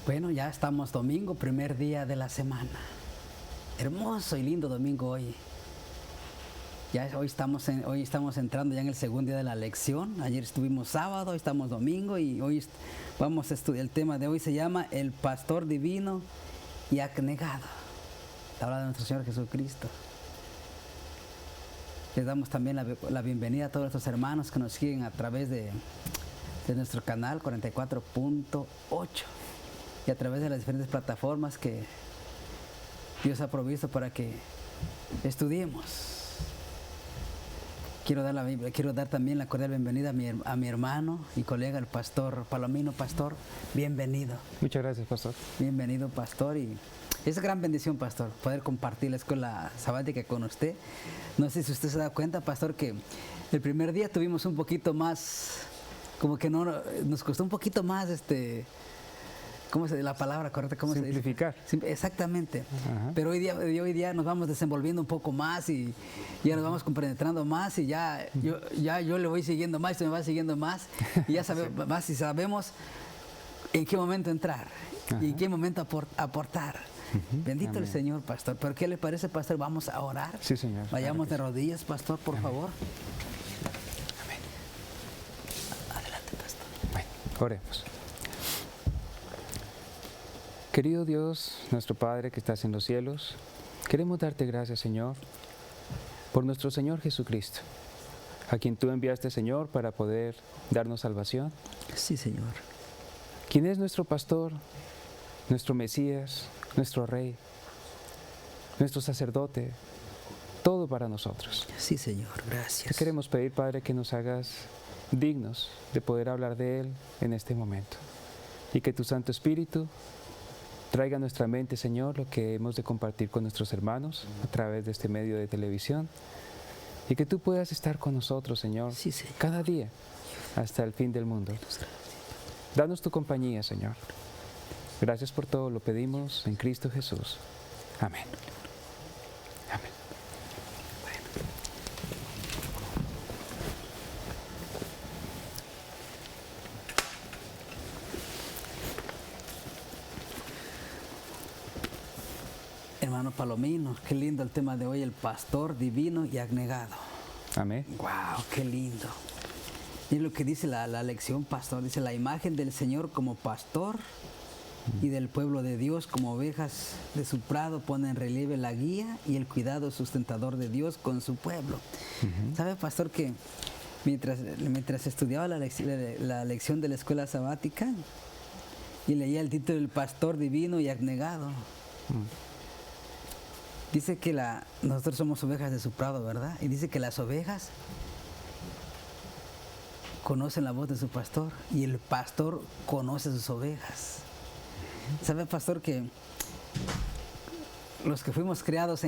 Bueno, ya estamos domingo, primer día de la semana. Hermoso y lindo domingo hoy. Hoy estamos entrando ya en el segundo día de la lección. Ayer estuvimos sábado, hoy estamos domingo y hoy vamos a estudiar. El tema de hoy se llama El pastor divino y abnegado. Habla de nuestro Señor Jesucristo. Les damos también la bienvenida a todos nuestros hermanos que nos siguen a través de nuestro canal 44.8 y a través de las diferentes plataformas que Dios ha provisto para que estudiemos. Quiero dar también la cordial bienvenida a mi hermano y colega, el pastor Palomino. Pastor, bienvenido. Muchas gracias, pastor. Bienvenido, pastor. Y es gran bendición, pastor, poder compartir la escuela sabática con usted. No sé si usted se da cuenta, pastor, que el primer día tuvimos un poquito más, como que no, nos costó un poquito más, ¿cómo se dice la palabra correcta? ¿Cómo Simplificar. Se dice? Exactamente. Ajá. Pero hoy día nos vamos desenvolviendo un poco más y ya nos vamos compenetrando más y yo le voy siguiendo más, usted me va siguiendo más y ya sabemos Sí. más y sabemos en qué momento entrar y en qué momento aportar. Bendito Amén. el Señor, pastor. ¿Pero qué le parece, pastor? Vamos a orar. Sí, señor. Vayamos de Claro que rodillas, pastor, por Amén. favor. Amén. Adelante, pastor. sí. Bueno, oremos. Querido Dios, nuestro Padre que estás en los cielos, queremos darte gracias, Señor, por nuestro Señor Jesucristo, a quien tú enviaste, Señor, para poder darnos salvación, Sí, Señor. quien es nuestro pastor, nuestro Mesías, nuestro Rey, nuestro sacerdote, todo para nosotros. Sí, Señor. Te Gracias. queremos pedir, Padre, que nos hagas dignos de poder hablar de Él en este momento y que tu Santo Espíritu traiga a nuestra mente, Señor, lo que hemos de compartir con nuestros hermanos a través de este medio de televisión y que tú puedas estar con nosotros, Señor, Sí, Señor. cada día hasta el fin del mundo. Danos tu compañía, Señor. Gracias por todo, lo pedimos en Cristo Jesús. Amén. Amén. Hermano Palomino, qué lindo el tema de hoy, el pastor divino y abnegado. Amén. ¡Wow! ¡Qué lindo! Y lo que dice la lección, pastor, dice la imagen del Señor como pastor y del pueblo de Dios como ovejas de su prado pone en relieve la guía y el cuidado sustentador de Dios con su pueblo. ¿Sabe, pastor, que mientras estudiaba la lección de la escuela sabática y leía el título del pastor divino y abnegado, dice que nosotros somos ovejas de su prado, ¿verdad? Y dice que las ovejas conocen la voz de su pastor y el pastor conoce sus ovejas. ¿Sabe, pastor, que los que fuimos criados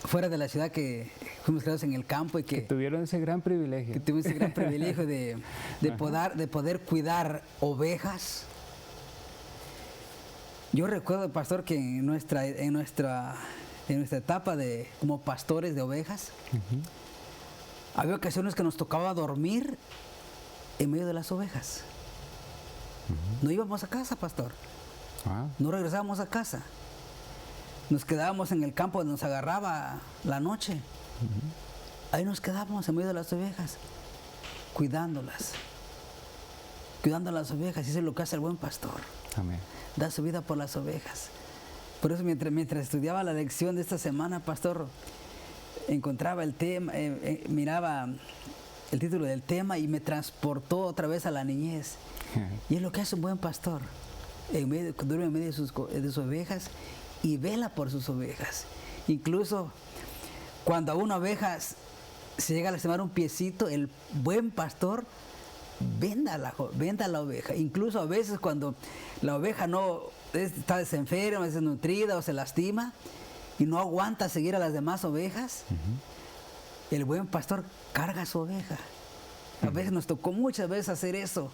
fuera de la ciudad, que fuimos criados en el campo y Que tuvieron ese gran privilegio. que tuvimos ese gran privilegio de poder cuidar ovejas? Yo recuerdo, pastor, que en nuestra etapa como pastores de ovejas, había ocasiones que nos tocaba dormir en medio de las ovejas. No íbamos a casa, pastor. Ah, No regresábamos a casa. Nos quedábamos en el campo donde nos agarraba la noche. Ahí nos quedábamos en medio de las ovejas, cuidándolas. Cuidando a las ovejas. Y eso es lo que hace el buen pastor. amén. Da su vida por las ovejas. Por eso mientras estudiaba la lección de esta semana, pastor, encontraba el tema, miraba el título del tema y me transportó otra vez a la niñez. Y es lo que hace un buen pastor. Duerme en medio de sus ovejas y vela por sus ovejas. Incluso cuando a una oveja se llega a lastimar un piecito, el buen pastor venda la oveja. Incluso a veces cuando la oveja está desenferma, es desnutrida o se lastima y no aguanta seguir a las demás ovejas, el buen pastor carga a su oveja. A veces nos tocó muchas veces hacer eso,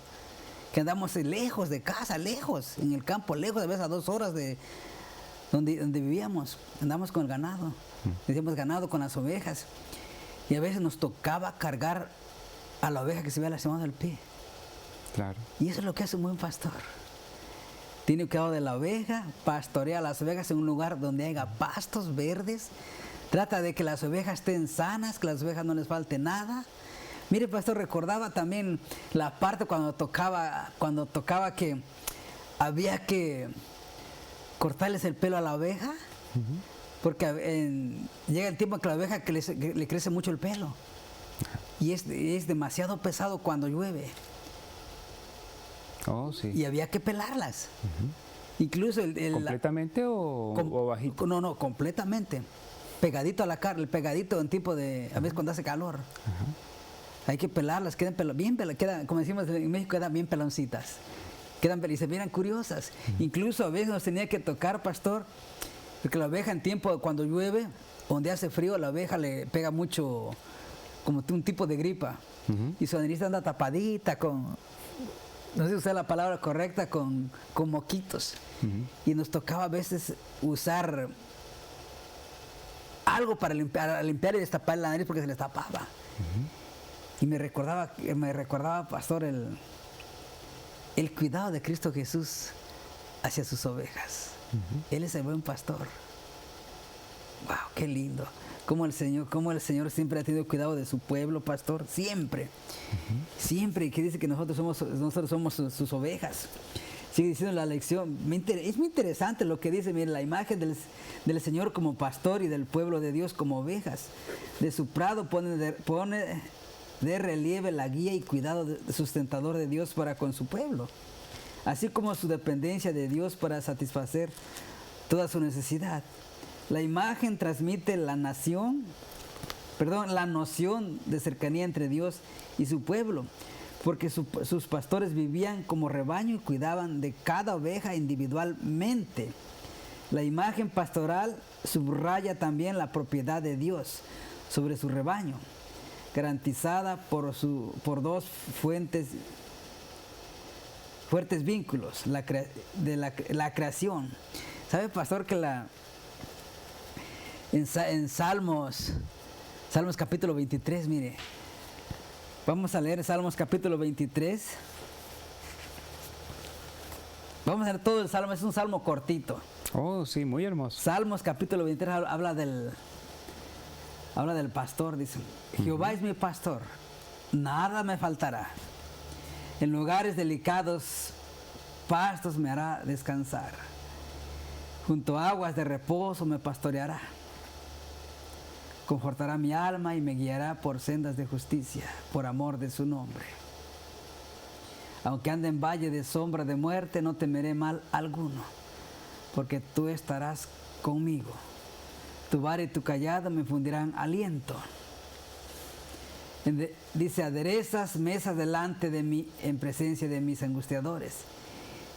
que andamos lejos de casa, lejos, en el campo, lejos, a veces a 2 horas de donde vivíamos. Andamos con el ganado, decíamos ganado con las ovejas, y a veces nos tocaba cargar a la oveja que se había lastimado el pie. Claro. Y eso es lo que hace un buen pastor. tiene cuidado de la oveja, pastorea a las ovejas en un lugar donde haya pastos verdes, trata de que las ovejas estén sanas, que las ovejas no les falte nada. Mire, pastor, recordaba también la parte cuando tocaba que había que cortarles el pelo a la oveja, porque llega el tiempo en que la oveja que le crece mucho el pelo y es demasiado pesado cuando llueve. Oh, sí. Y había que pelarlas. Incluso ¿Completamente o bajito? No, completamente. Pegadito a la carne, el pegadito en tipo de, a veces cuando hace calor. Hay que pelarlas, quedan como decimos en México, quedan bien peloncitas. Y se miran curiosas. Incluso a veces nos tenía que tocar, pastor, porque la oveja en tiempo, cuando llueve, donde hace frío, la oveja le pega mucho, como un tipo de gripa. Y su nariz anda tapadita no sé si usar la palabra correcta, con moquitos. Y nos tocaba a veces usar algo para limpiar y destapar la nariz porque se les tapaba. Y me recordaba, pastor, el cuidado de Cristo Jesús hacia sus ovejas. Él es el buen pastor. Wow, qué lindo. Cómo el Señor siempre ha tenido cuidado de su pueblo, pastor, siempre. Siempre, y que dice que nosotros somos sus ovejas. Sigue diciendo la lección. Es muy interesante lo que dice, mire, la imagen del Señor como pastor y del pueblo de Dios como ovejas. De su prado pone de relieve la guía y cuidado sustentador de Dios para con su pueblo, así como su dependencia de Dios para satisfacer toda su necesidad. La imagen transmite la noción de cercanía entre Dios y su pueblo, porque sus pastores vivían como rebaño y cuidaban de cada oveja individualmente. La imagen pastoral subraya también la propiedad de Dios sobre su rebaño, garantizada por dos fuertes vínculos, la creación. ¿Sabe, pastor, que en Salmos capítulo 23, mire, vamos a leer Salmos capítulo 23. Vamos a leer todo el Salmo, es un Salmo cortito. Oh, sí, muy hermoso. Salmos capítulo 23 habla del pastor, dice: Jehová es mi pastor, nada me faltará. En lugares delicados pastos me hará descansar. Junto a aguas de reposo me pastoreará. Confortará mi alma y me guiará por sendas de justicia, por amor de su nombre. Aunque ande en valle de sombra de muerte, no temeré mal alguno, porque tú estarás conmigo. Tu vara y tu callado me infundirán aliento. Dice: aderezas mesas delante de mí en presencia de mis angustiadores,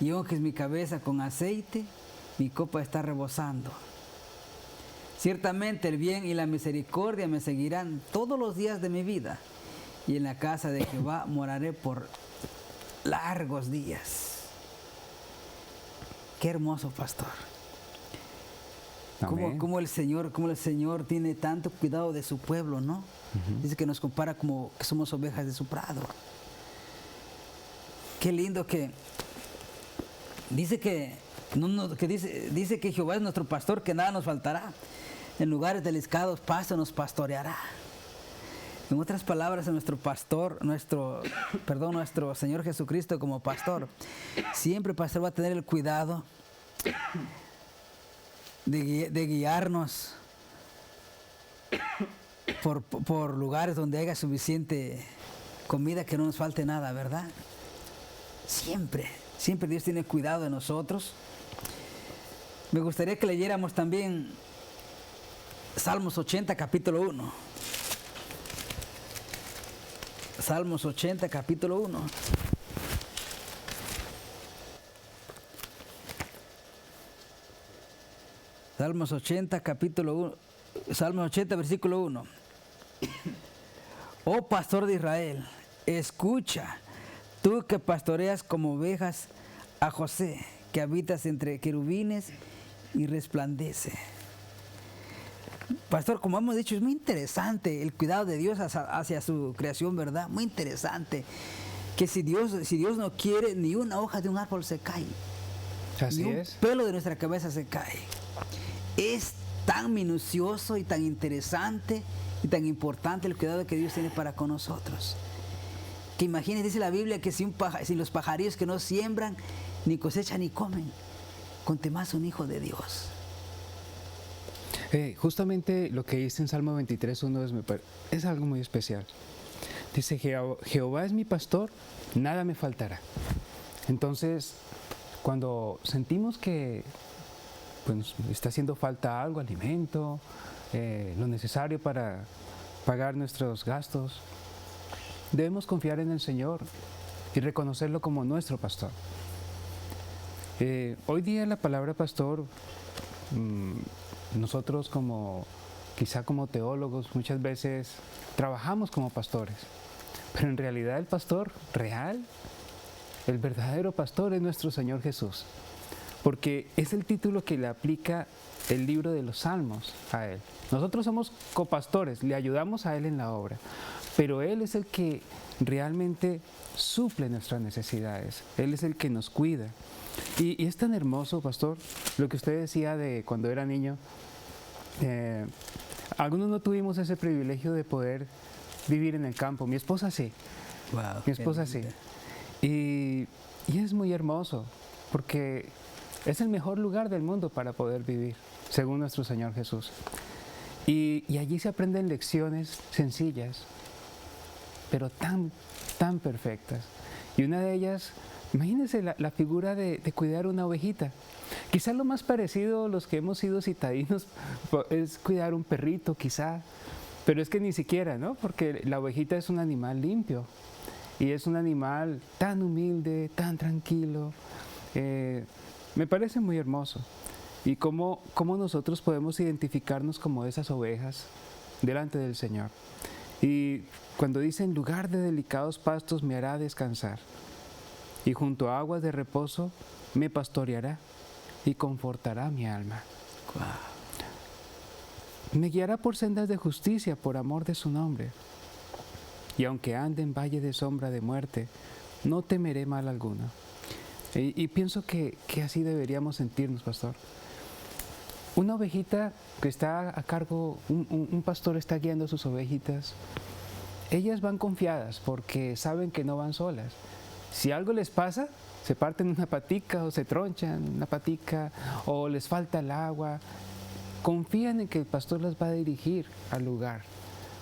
y unges mi cabeza con aceite, mi copa está rebosando. Ciertamente el bien y la misericordia me seguirán todos los días de mi vida, y en la casa de Jehová moraré por largos días. Qué hermoso, pastor. Cómo el Señor tiene tanto cuidado de su pueblo, ¿no? Dice que nos compara como que somos ovejas de su prado. Qué lindo que dice que Jehová es nuestro pastor, que nada nos faltará. En lugares delicados pastos nos pastoreará. En otras palabras, nuestro Señor Jesucristo como pastor, siempre, pastor, va a tener el cuidado de guiarnos por lugares donde haya suficiente comida, que no nos falte nada, ¿verdad? Siempre Dios tiene cuidado de nosotros. Me gustaría que leyéramos también Salmos 80, capítulo 1. Salmos 80, capítulo 1. Salmos 80, capítulo 1. Salmos 80, versículo 1. Oh pastor de Israel, escucha, tú que pastoreas como ovejas a José, que habitas entre querubines y resplandece. Pastor, como hemos dicho, es muy interesante el cuidado de Dios hacia su creación, ¿verdad? Muy interesante. Que si Dios no quiere, ni una hoja de un árbol se cae. Así Ni un es. pelo de nuestra cabeza se cae. Es tan minucioso y tan interesante y tan importante el cuidado que Dios tiene para con nosotros. Que imagínense, dice la Biblia, que si los pajarillos que no siembran, ni cosechan, ni comen, conte más un hijo de Dios. Justamente lo que dice en Salmo 23:1 es algo muy especial. Dice, Jehová es mi pastor, nada me faltará. Entonces, cuando sentimos que pues, está haciendo falta algo, alimento, lo necesario para pagar nuestros gastos, debemos confiar en el Señor y reconocerlo como nuestro pastor. Hoy día la palabra pastor, nosotros quizá como teólogos muchas veces trabajamos como pastores, pero en realidad el pastor real, el verdadero pastor es nuestro Señor Jesús, porque es el título que le aplica el libro de los Salmos a Él. Nosotros somos copastores, le ayudamos a Él en la obra, pero Él es el que realmente suple nuestras necesidades, Él es el que nos cuida. Y es tan hermoso, pastor, lo que usted decía de cuando era niño. Algunos no tuvimos ese privilegio de poder vivir en el campo. Mi esposa sí. Wow, Mi esposa sí. Y es muy hermoso, porque es el mejor lugar del mundo para poder vivir, según nuestro Señor Jesús. Y allí se aprenden lecciones sencillas, pero tan perfectas. Y una de ellas, imagínense la figura de cuidar una ovejita. Quizás lo más parecido, los que hemos sido citadinos, es cuidar un perrito, quizá. Pero es que ni siquiera, ¿no? Porque la ovejita es un animal limpio. Y es un animal tan humilde, tan tranquilo. Me parece muy hermoso. Y cómo nosotros podemos identificarnos como esas ovejas delante del Señor. Y cuando dice, en lugar de delicados pastos me hará descansar, y junto a aguas de reposo me pastoreará y confortará mi alma. Wow. Me guiará por sendas de justicia por amor de su nombre. Y aunque ande en valle de sombra de muerte, no temeré mal alguno. Y pienso que así deberíamos sentirnos, pastor. Una ovejita que está a cargo, un pastor está guiando a sus ovejitas, ellas van confiadas porque saben que no van solas. Si algo les pasa, se parten una patica o se tronchan una patica o les falta el agua, confían en que el pastor las va a dirigir al lugar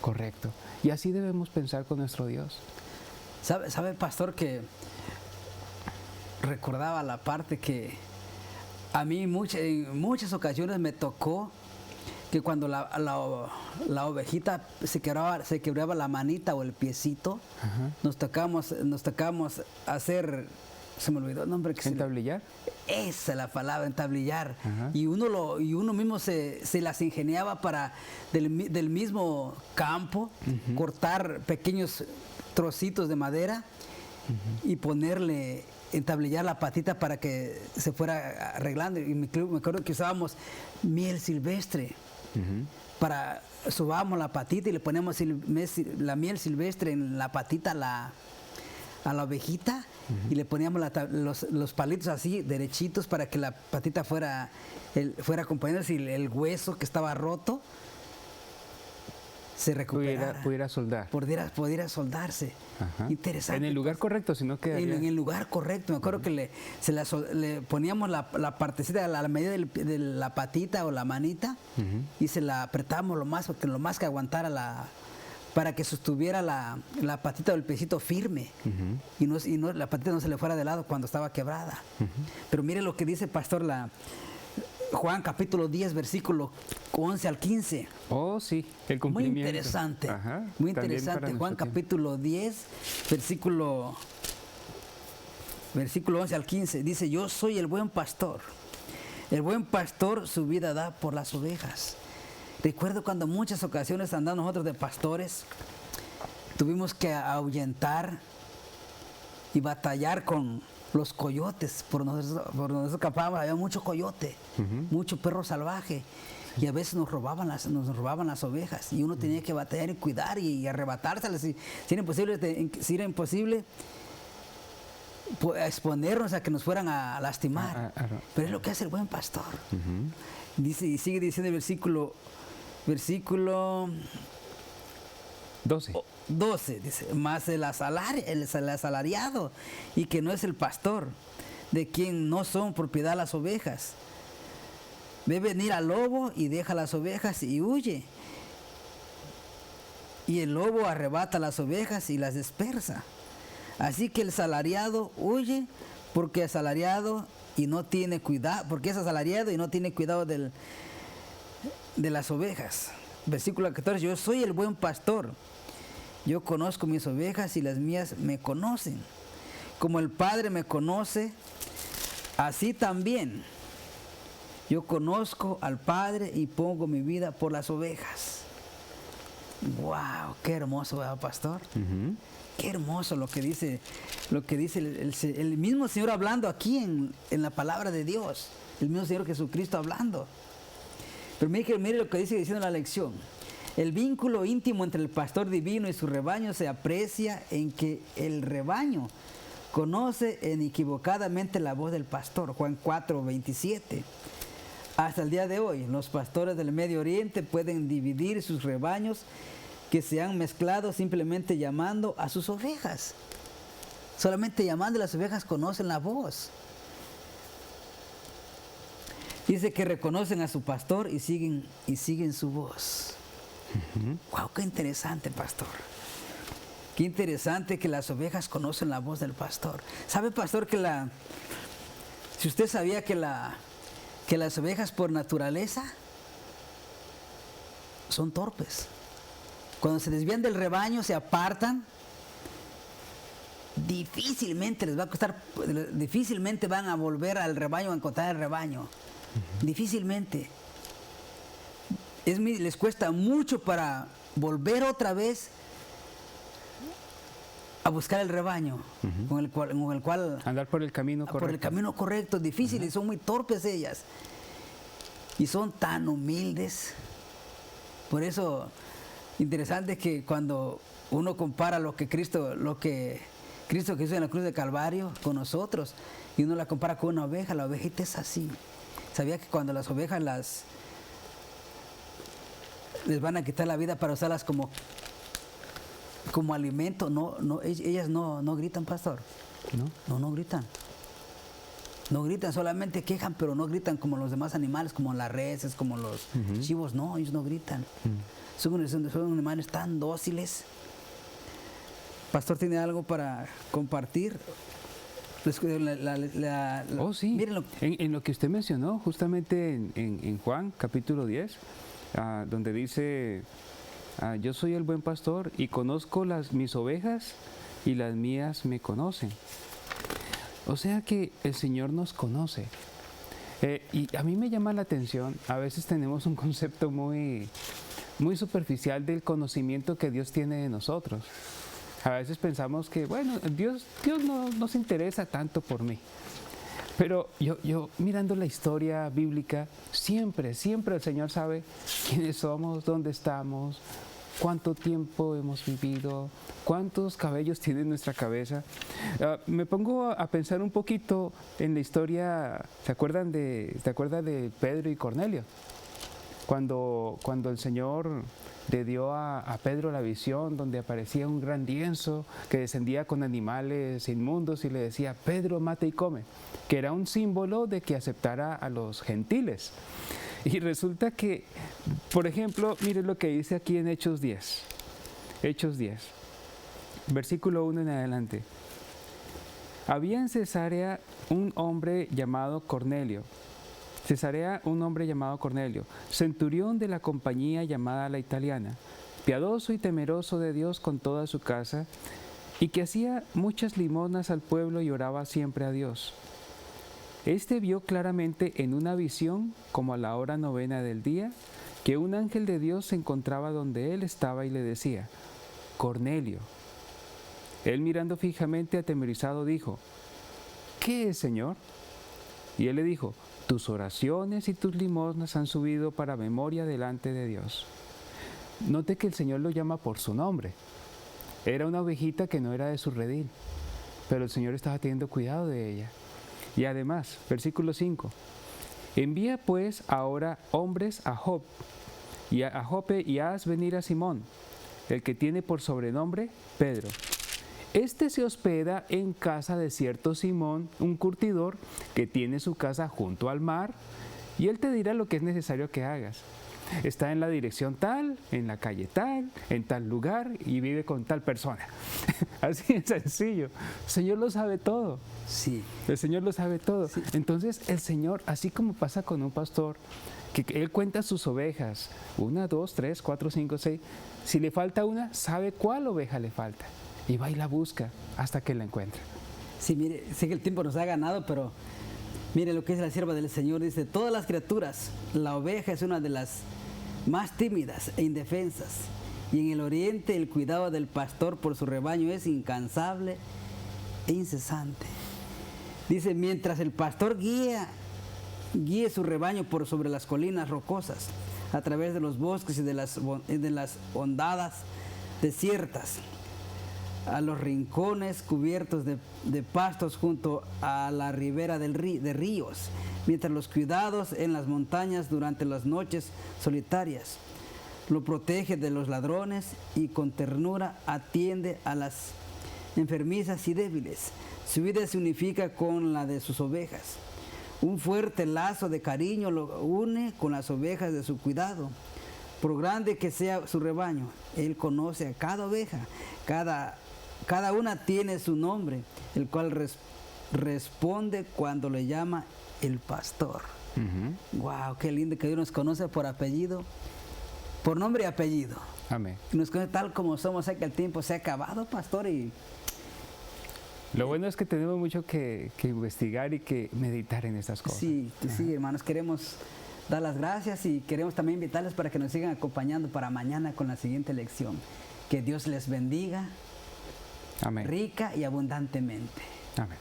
correcto. Y así debemos pensar con nuestro Dios. ¿Sabe, pastor, que recordaba la parte que a mí en muchas ocasiones me tocó que cuando la ovejita se quebraba la manita o el piecito, Ajá. nos tocamos hacer, se me olvidó el nombre. ¿Entablillar? Esa es la palabra, entablillar. Ajá. Y uno mismo se las ingeniaba para del mismo campo, cortar pequeños trocitos de madera y ponerle, entablillar la patita para que se fuera arreglando. Y me acuerdo que usábamos miel silvestre. Subábamos la patita y le poníamos la miel silvestre en la patita a la ovejita y le poníamos los palitos así derechitos para que la patita fuera acompañándose y el hueso que estaba roto se recuperara. Pudiera soldar. Pudiera soldarse. Ajá. Interesante. En el lugar correcto, si no quedaría. En el lugar correcto. Me acuerdo que le poníamos la partecita a la medida de la patita o la manita y se la apretábamos lo más que aguantara para que sostuviera la patita o el piecito firme y la patita no se le fuera de lado cuando estaba quebrada. Pero mire lo que dice, pastor, Juan capítulo 10, versículo 11 al 15. Oh, sí, el cumplimiento. Muy interesante. Ajá, muy interesante. Juan capítulo 10, versículo 11 al 15. Dice, yo soy el buen pastor. El buen pastor su vida da por las ovejas. Recuerdo cuando muchas ocasiones andando nosotros de pastores, tuvimos que ahuyentar y batallar con los coyotes. Por nosotros escapábamos, había mucho coyote, mucho perro salvaje. Y a veces nos robaban las ovejas y uno tenía que batallar y cuidar y arrebatárselas. Si era imposible, exponernos a que nos fueran a lastimar. Pero es lo que hace el buen pastor. Dice, y sigue diciendo el versículo 12, dice, más el asalariado, y que no es el pastor, de quien no son propiedad las ovejas. Ve venir al lobo y deja las ovejas y huye. Y el lobo arrebata las ovejas y las dispersa. Así que el asalariado huye porque es asalariado y no tiene cuidado, porque es asalariado y no tiene cuidado de las ovejas. Versículo 14, yo soy el buen pastor. Yo conozco mis ovejas y las mías me conocen. Como el Padre me conoce, así también yo conozco al Padre y pongo mi vida por las ovejas. ¡Wow! ¡Qué hermoso, ¿verdad, pastor? Qué hermoso lo que dice el mismo Señor hablando aquí en la palabra de Dios. El mismo Señor Jesucristo hablando. Pero mire lo que dice diciendo la lección. El vínculo íntimo entre el pastor divino y su rebaño se aprecia en que el rebaño conoce inequivocadamente la voz del pastor. Juan 4:27. Hasta el día de hoy, los pastores del Medio Oriente pueden dividir sus rebaños que se han mezclado simplemente llamando a sus ovejas. Solamente llamando a las ovejas conocen la voz. Dice que reconocen a su pastor y siguen su voz. Wow, qué interesante, pastor. Qué interesante que las ovejas conocen la voz del pastor. ¿Sabe, pastor, si usted sabía que las ovejas por naturaleza son torpes? Cuando se desvían del rebaño, se apartan, difícilmente les va a costar, difícilmente van a volver al rebaño, a encontrar el rebaño. Difícilmente. Les cuesta mucho para volver otra vez a buscar el rebaño con el cual andar por el camino correcto. Por el camino correcto, difícil, y son muy torpes ellas. Y son tan humildes. Por eso, interesante que cuando uno compara lo que Cristo hizo en la cruz de Calvario con nosotros, y uno la compara con una oveja, la ovejita es así. ¿Sabía que cuando las ovejas les van a quitar la vida para usarlas como alimento, ellas no gritan, pastor? No gritan. No gritan, solamente quejan, pero no gritan como los demás animales, como las reses, como los chivos. No, ellos no gritan. Son animales tan dóciles. Pastor, ¿tiene algo para compartir? Sí. Miren en lo que usted mencionó, justamente en Juan, capítulo 10, donde dice, yo soy el buen pastor y conozco mis ovejas y las mías me conocen. O sea que el Señor nos conoce. Y a mí me llama la atención, a veces tenemos un concepto muy superficial del conocimiento que Dios tiene de nosotros. A veces pensamos que, bueno, Dios no se interesa tanto por mí. Pero yo mirando la historia bíblica, siempre el Señor sabe quiénes somos, dónde estamos, cuánto tiempo hemos vivido, cuántos cabellos tiene en nuestra cabeza. Me pongo a pensar un poquito en la historia. ¿Se acuerda de Pedro y Cornelio? Cuando el Señor le dio a Pedro la visión donde aparecía un gran lienzo que descendía con animales inmundos y le decía, Pedro, mata y come, que era un símbolo de que aceptara a los gentiles. Y resulta que, por ejemplo, mire lo que dice aquí en Hechos 10, versículo 1 en adelante. Había en Cesarea un hombre llamado Cornelio, centurión de la compañía llamada La Italiana, piadoso y temeroso de Dios con toda su casa, y que hacía muchas limosnas al pueblo y oraba siempre a Dios. Este vio claramente en una visión, como a la hora 9 del día, que un ángel de Dios se encontraba donde él estaba y le decía, Cornelio. Él mirando fijamente atemorizado dijo, ¿qué es, Señor? Y él le dijo, tus oraciones y tus limosnas han subido para memoria delante de Dios. Note que el Señor lo llama por su nombre. Era una ovejita que no era de su redil. pero el Señor estaba teniendo cuidado de ella. Y además, versículo 5, envía pues ahora hombres a Jope y haz venir a Simón, el que tiene por sobrenombre Pedro. Este se hospeda en casa de cierto Simón, un curtidor, que tiene su casa junto al mar, y él te dirá lo que es necesario que hagas. Está en la dirección tal, en la calle tal, en tal lugar, y vive con tal persona. Así es sencillo. El Señor lo sabe todo. Sí. El Señor lo sabe todo. Sí. Entonces el Señor, así como pasa con un pastor, que Él cuenta sus ovejas, 1, 2, 3, 4, 5, 6. Si le falta una, sabe cuál oveja le falta. Y va y la busca hasta que la encuentra. Sí, mire, sé que el tiempo nos ha ganado, pero mire lo que dice la sierva del Señor. Dice, todas las criaturas, la oveja es una de las más tímidas e indefensas. Y en el oriente el cuidado del pastor por su rebaño es incansable e incesante. Dice, mientras el pastor guíe su rebaño por sobre las colinas rocosas, a través de los bosques y de las hondadas desiertas, a los rincones cubiertos de pastos junto a la ribera de ríos, mientras los cuidados en las montañas durante las noches solitarias, lo protege de los ladrones y con ternura atiende a las enfermizas y débiles. Su vida se unifica con la de sus ovejas. Un fuerte lazo de cariño lo une con las ovejas de su cuidado. Por grande que sea su rebaño, Él conoce a cada oveja. Cada una tiene su nombre, el cual responde cuando le llama el pastor. Wow, qué lindo que Dios nos conoce por apellido, por nombre y apellido. Amén. Nos conoce tal como somos. Sé que el tiempo se ha acabado, pastor, y lo bueno es que tenemos mucho que investigar y que meditar en estas cosas. sí, hermanos, queremos dar las gracias y queremos también invitarles para que nos sigan acompañando para mañana con la siguiente lección. Que Dios les bendiga. Amén. Rica y abundantemente. Amén.